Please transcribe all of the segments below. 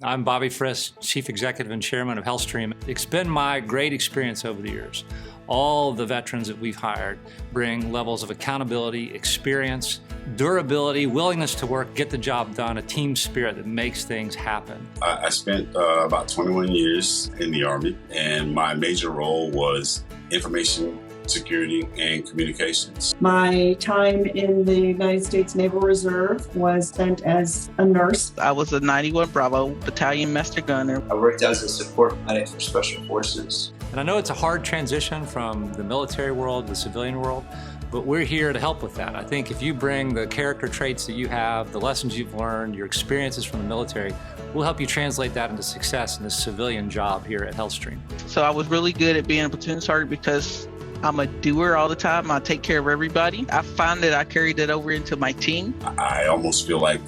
I'm Bobby Frisk, Chief Executive and Chairman of HealthStream. It's been my great experience over the years. All the veterans that we've hired bring levels of accountability, experience, durability, willingness to work, get the job done, a team spirit that makes things happen. I spent about 21 years in the Army, and my major role was information security and communications. My time in the United States Naval Reserve was spent as a nurse. I was a 91 Bravo Battalion Master Gunner. I worked as a support medic for Special Forces. And I know it's a hard transition from the military world to the civilian world, but we're here to help with that. I think if you bring the character traits that you have, the lessons you've learned, your experiences from the military, we'll help you translate that into success in this civilian job here at HealthStream. So I was really good at being a platoon sergeant because I'm a doer all the time. I take care of everybody. I find that I carried that over into my team. I almost feel like,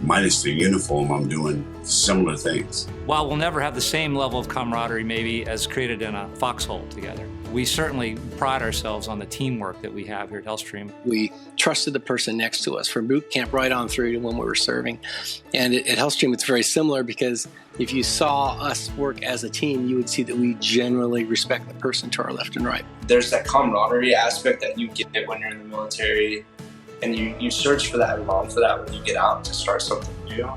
minus the uniform, I'm doing similar things. While we'll never have the same level of camaraderie maybe as created in a foxhole together, we certainly pride ourselves on the teamwork that we have here at HealthStream. We trusted the person next to us from boot camp right on through to when we were serving. And at HealthStream, it's very similar because if you saw us work as a team, you would see that we generally respect the person to our left and right. There's that camaraderie aspect that you get when you're in the military, and you search for that and long for that when you get out to start something new.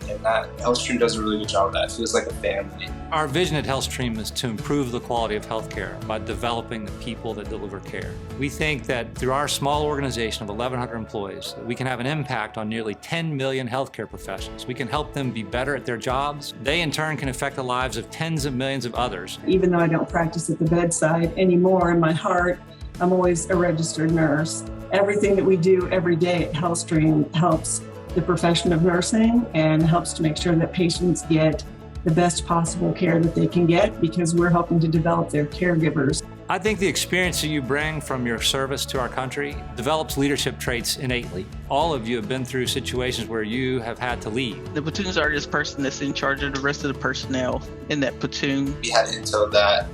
And that HealthStream does a really good job of that. It feels like a family. Our vision at HealthStream is to improve the quality of healthcare by developing the people that deliver care. We think that through our small organization of 1,100 employees, that we can have an impact on nearly 10 million healthcare professionals. We can help them be better at their jobs. They in turn can affect the lives of tens of millions of others. Even though I don't practice at the bedside anymore, in my heart, I'm always a registered nurse. Everything that we do every day at HealthStream helps the profession of nursing and helps to make sure that patients get the best possible care that they can get because we're helping to develop their caregivers. I think the experience that you bring from your service to our country develops leadership traits innately. All of you have been through situations where you have had to lead. The platoon sergeant is the person that's in charge of the rest of the personnel in that platoon. We had intel that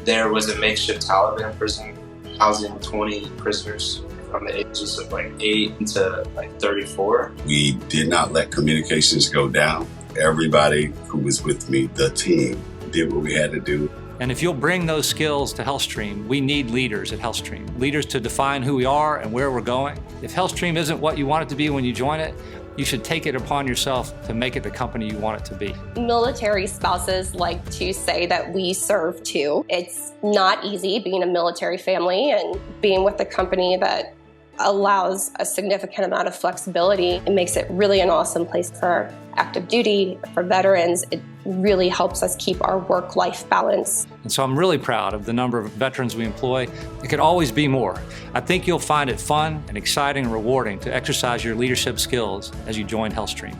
there was a makeshift Taliban prison housing 20 prisoners from the ages of like 8 to like 34. We did not let communications go down. Everybody who was with me, the team, did what we had to do. And if you'll bring those skills to HealthStream, we need leaders at HealthStream. Leaders to define who we are and where we're going. If HealthStream isn't what you want it to be when you join it, you should take it upon yourself to make it the company you want it to be. Military spouses like to say that we serve too. It's not easy being a military family and being with a company that allows a significant amount of flexibility. It makes it really an awesome place for active duty, for veterans. It really helps us keep our work-life balance. And so I'm really proud of the number of veterans we employ. It could always be more. I think you'll find it fun and exciting and rewarding to exercise your leadership skills as you join HealthStream.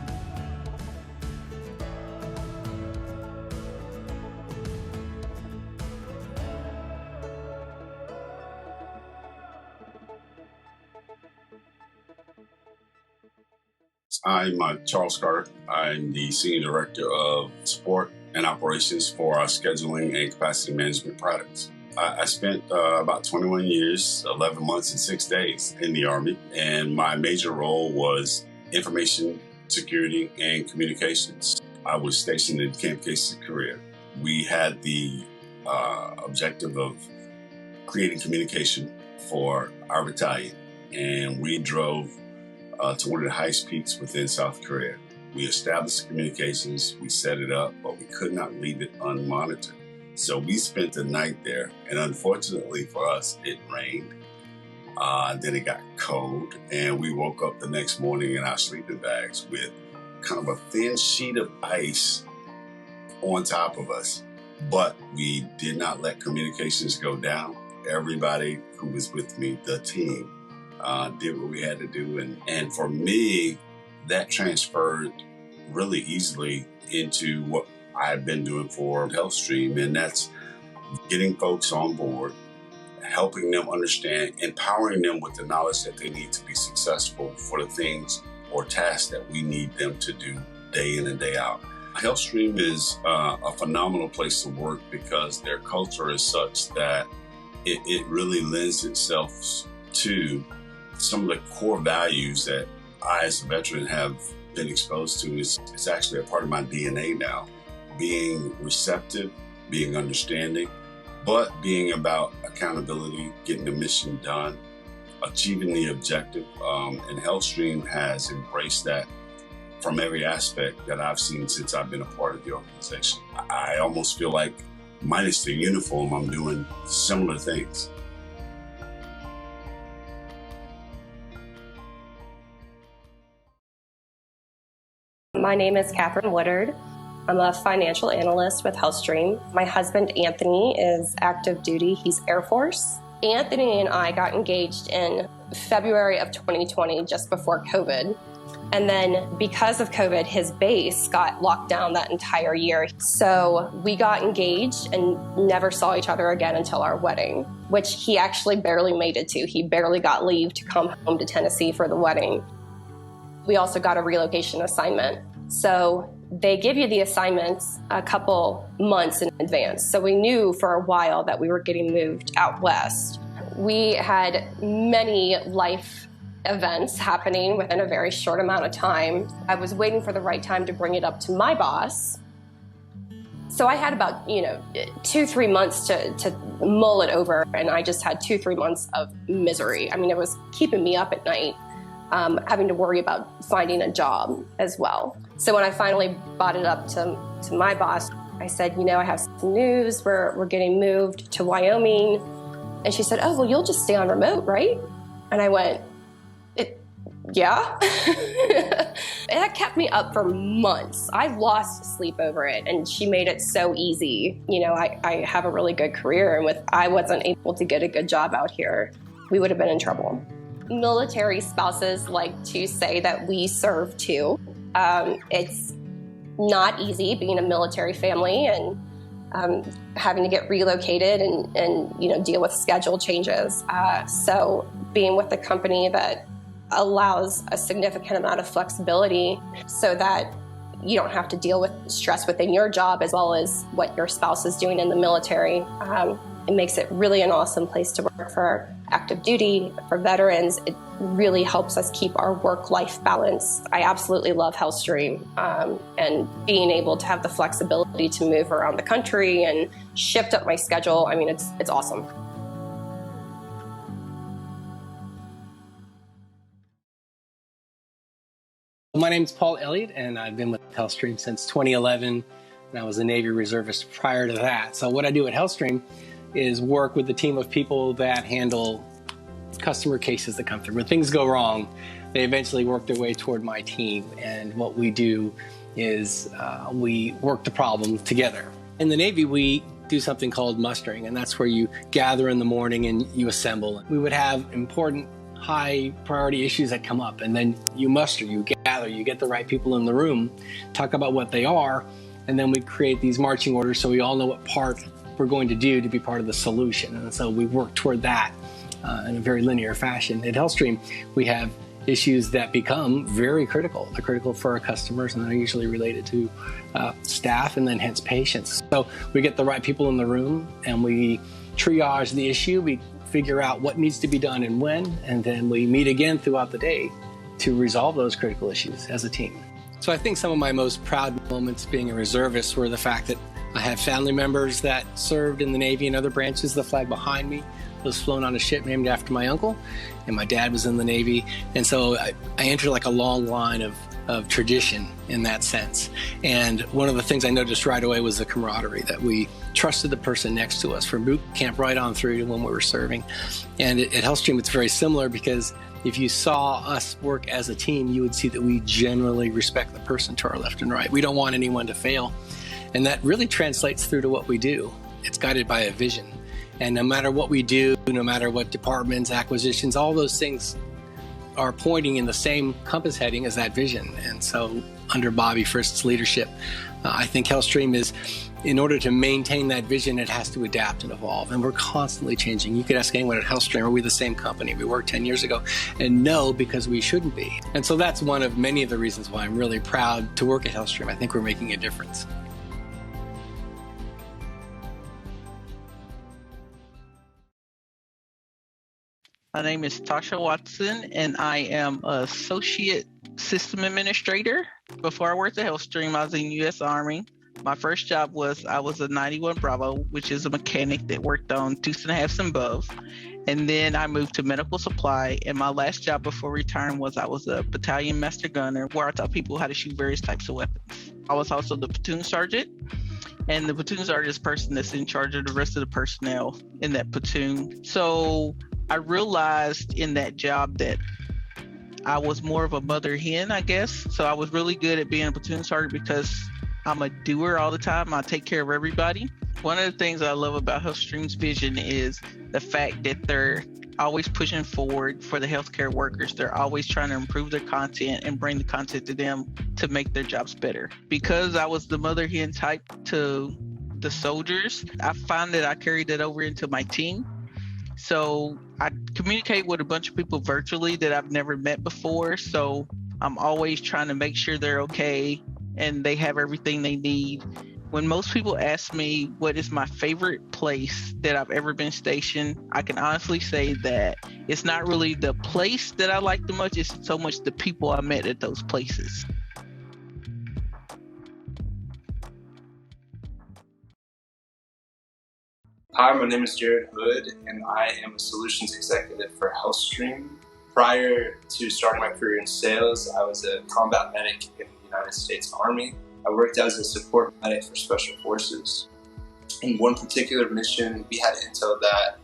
I'm Charles Carter. I'm the Senior Director of Support and Operations for our scheduling and capacity management products. I spent about 21 years, 11 months and 6 days in the Army, and my major role was information security and communications. I was stationed in Camp Casey, Korea. We had the objective of creating communication for our battalion, and we drove to one of the highest peaks within South Korea. We established the communications, we set it up, but we could not leave it unmonitored. So we spent the night there, and unfortunately for us, it rained. Then it got cold, and we woke up the next morning in our sleeping bags with kind of a thin sheet of ice on top of us. But we did not let communications go down. Everybody who was with me, the team, did what we had to do. And for me, that transferred really easily into what I had been doing for HealthStream, and that's getting folks on board, helping them understand, empowering them with the knowledge that they need to be successful for the things or tasks that we need them to do day in and day out. HealthStream is a phenomenal place to work because their culture is such that it really lends itself to some of the core values that I as a veteran have been exposed to is it's actually a part of my DNA now. Being receptive, being understanding, but being about accountability, getting the mission done, achieving the objective. And HealthStream has embraced that from every aspect that I've seen since I've been a part of the organization. I almost feel like, minus the uniform, I'm doing similar things. My name is Catherine Woodard. I'm a financial analyst with HealthStream. My husband, Anthony, is active duty. He's Air Force. Anthony and I got engaged in February of 2020, just before COVID. And then because of COVID, his base got locked down that entire year. So we got engaged and never saw each other again until our wedding, which he actually barely made it to. He barely got leave to come home to Tennessee for the wedding. We also got a relocation assignment. So they give you the assignments a couple months in advance. So we knew for a while that we were getting moved out west. We had many life events happening within a very short amount of time. I was waiting for the right time to bring it up to my boss. So I had about, 2-3 months to mull it over, and I just had 2-3 months of misery. I mean, it was keeping me up at night, having to worry about finding a job as well. So when I finally brought it up to my boss, I said, I have some news. We're getting moved to Wyoming. And she said, oh, well, you'll just stay on remote, right? And I went, yeah. And that kept me up for months. I lost sleep over it, and she made it so easy. I have a really good career, and if I wasn't able to get a good job out here, we would have been in trouble. Military spouses like to say that we serve too. It's not easy being a military family and having to get relocated and deal with schedule changes. So being with a company that allows a significant amount of flexibility so that you don't have to deal with stress within your job as well as what your spouse is doing in the military. It makes it really an awesome place to work for active duty, for veterans. It really helps us keep our work-life balance. I absolutely love HealthStream, and being able to have the flexibility to move around the country and shift up my schedule. I mean, it's awesome. My name's Paul Elliott, and I've been with HealthStream since 2011, and I was a Navy reservist prior to that. So what I do at HealthStream is work with a team of people that handle customer cases that come through. When things go wrong, they eventually work their way toward my team, and what we do is we work the problem together. In the Navy, we do something called mustering, and that's where you gather in the morning and you assemble. We would have important high priority issues that come up, and then you muster, you gather, you get the right people in the room, talk about what they are, and then we create these marching orders so we all know what part we're going to do to be part of the solution. And so we work toward that in a very linear fashion. At HealthStream, we have issues that become very critical. They're critical for our customers, and they're usually related to staff and then hence patients. So we get the right people in the room and we triage the issue. We figure out what needs to be done and when, and then we meet again throughout the day to resolve those critical issues as a team. So I think some of my most proud moments being a reservist were the fact that I have family members that served in the Navy and other branches. The flag behind me was flown on a ship named after my uncle, and my dad was in the Navy. And so I entered like a long line of tradition in that sense. And one of the things I noticed right away was the camaraderie, that we trusted the person next to us from boot camp right on through to when we were serving. And at HealthStream, it's very similar, because if you saw us work as a team, you would see that we generally respect the person to our left and right. We don't want anyone to fail. And that really translates through to what we do. It's guided by a vision. And no matter what we do, no matter what departments, acquisitions, all those things are pointing in the same compass heading as that vision. And so under Bobby Frist's leadership, I think HealthStream is, in order to maintain that vision, it has to adapt and evolve. And we're constantly changing. You could ask anyone at HealthStream, are we the same company we were 10 years ago? And no, because we shouldn't be. And so that's one of many of the reasons why I'm really proud to work at HealthStream. I think we're making a difference. My name is Tasha Watson, and I am Associate System Administrator. Before I worked at HealthStream, I was in the U.S. Army. My first job was I was a 91 Bravo, which is a mechanic that worked on deuce and a halfs and above. And then I moved to medical supply. And my last job before retiring was I was a battalion master gunner, where I taught people how to shoot various types of weapons. I was also the platoon sergeant. And the platoon sergeant is the person that's in charge of the rest of the personnel in that platoon. So I realized in that job that I was more of a mother hen, I guess. So I was really good at being a platoon sergeant because I'm a doer all the time. I take care of everybody. One of the things I love about HealthStream's vision is the fact that they're always pushing forward for the healthcare workers. They're always trying to improve their content and bring the content to them to make their jobs better. Because I was the mother hen type to the soldiers, I find that I carried that over into my team. So I communicate with a bunch of people virtually that I've never met before. So I'm always trying to make sure they're okay and they have everything they need. When most people ask me what is my favorite place that I've ever been stationed, I can honestly say that it's not really the place that I like the most, it's so much the people I met at those places. Hi, my name is Jared Hood, and I am a solutions executive for HealthStream. Prior to starting my career in sales, I was a combat medic in the United States Army. I worked as a support medic for Special Forces. In one particular mission, we had intel that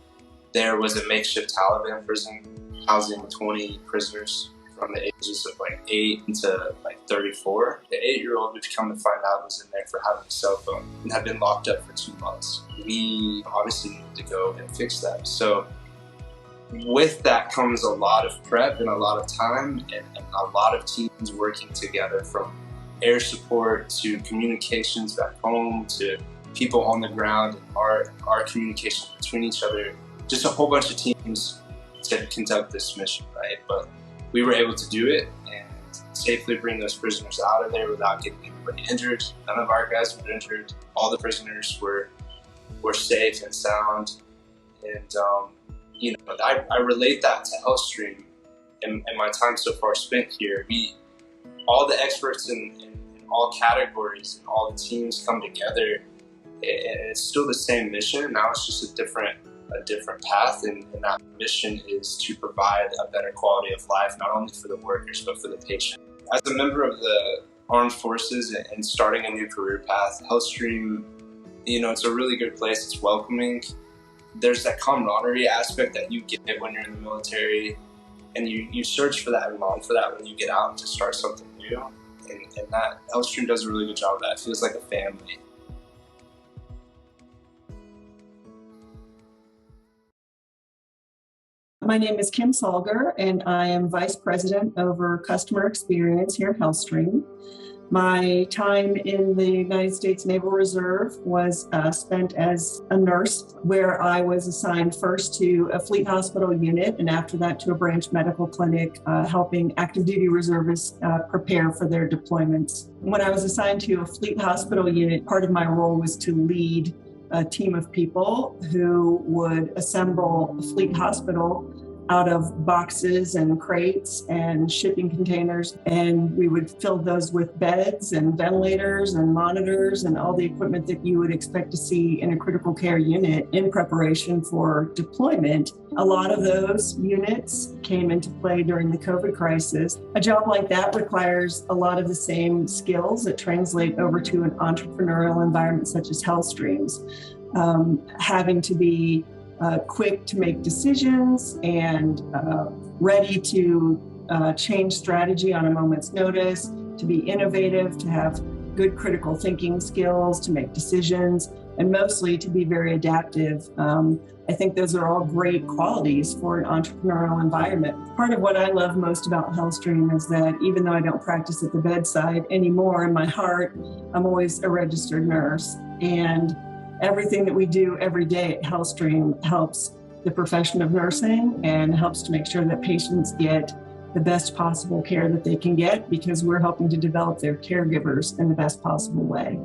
there was a makeshift Taliban prison housing 20 prisoners from the ages of 8 to 34. The 8-year-old, which come to find out, was in there for having a cell phone and had been locked up for 2 months. We obviously needed to go and fix that. So with that comes a lot of prep and a lot of time and a lot of teams working together, from air support to communications back home to people on the ground, our communication between each other, just a whole bunch of teams to conduct this mission, right? But we were able to do it and safely bring those prisoners out of there without getting anybody injured. None of our guys were injured. All the prisoners were safe and sound. And I relate that to HealthStream and my time so far spent here. All the experts in all categories and all the teams come together, and it's still the same mission. Now it's just a different path, and that mission is to provide a better quality of life, not only for the workers, but for the patient. As a member of the armed forces and starting a new career path, HealthStream, it's a really good place. It's welcoming. There's that camaraderie aspect that you get when you're in the military, and you search for that and long for that when you get out to start something new. And that HealthStream does a really good job of that. It feels like a family. My name is Kim Salger, and I am Vice President over Customer Experience here at HealthStream. My time in the United States Naval Reserve was spent as a nurse, where I was assigned first to a fleet hospital unit and after that to a branch medical clinic, helping active duty reservists prepare for their deployments. When I was assigned to a fleet hospital unit, part of my role was to lead a team of people who would assemble a fleet hospital out of boxes and crates and shipping containers. And we would fill those with beds and ventilators and monitors and all the equipment that you would expect to see in a critical care unit in preparation for deployment. A lot of those units came into play during the COVID crisis. A job like that requires a lot of the same skills that translate over to an entrepreneurial environment such as HealthStream's. Having to be quick to make decisions and ready to change strategy on a moment's notice, to be innovative, to have good critical thinking skills, to make decisions, and mostly to be very adaptive. I think those are all great qualities for an entrepreneurial environment. Part of what I love most about HealthStream is that even though I don't practice at the bedside anymore, in my heart, I'm always a registered nurse. And everything that we do every day at HealthStream helps the profession of nursing and helps to make sure that patients get the best possible care that they can get, because we're helping to develop their caregivers in the best possible way.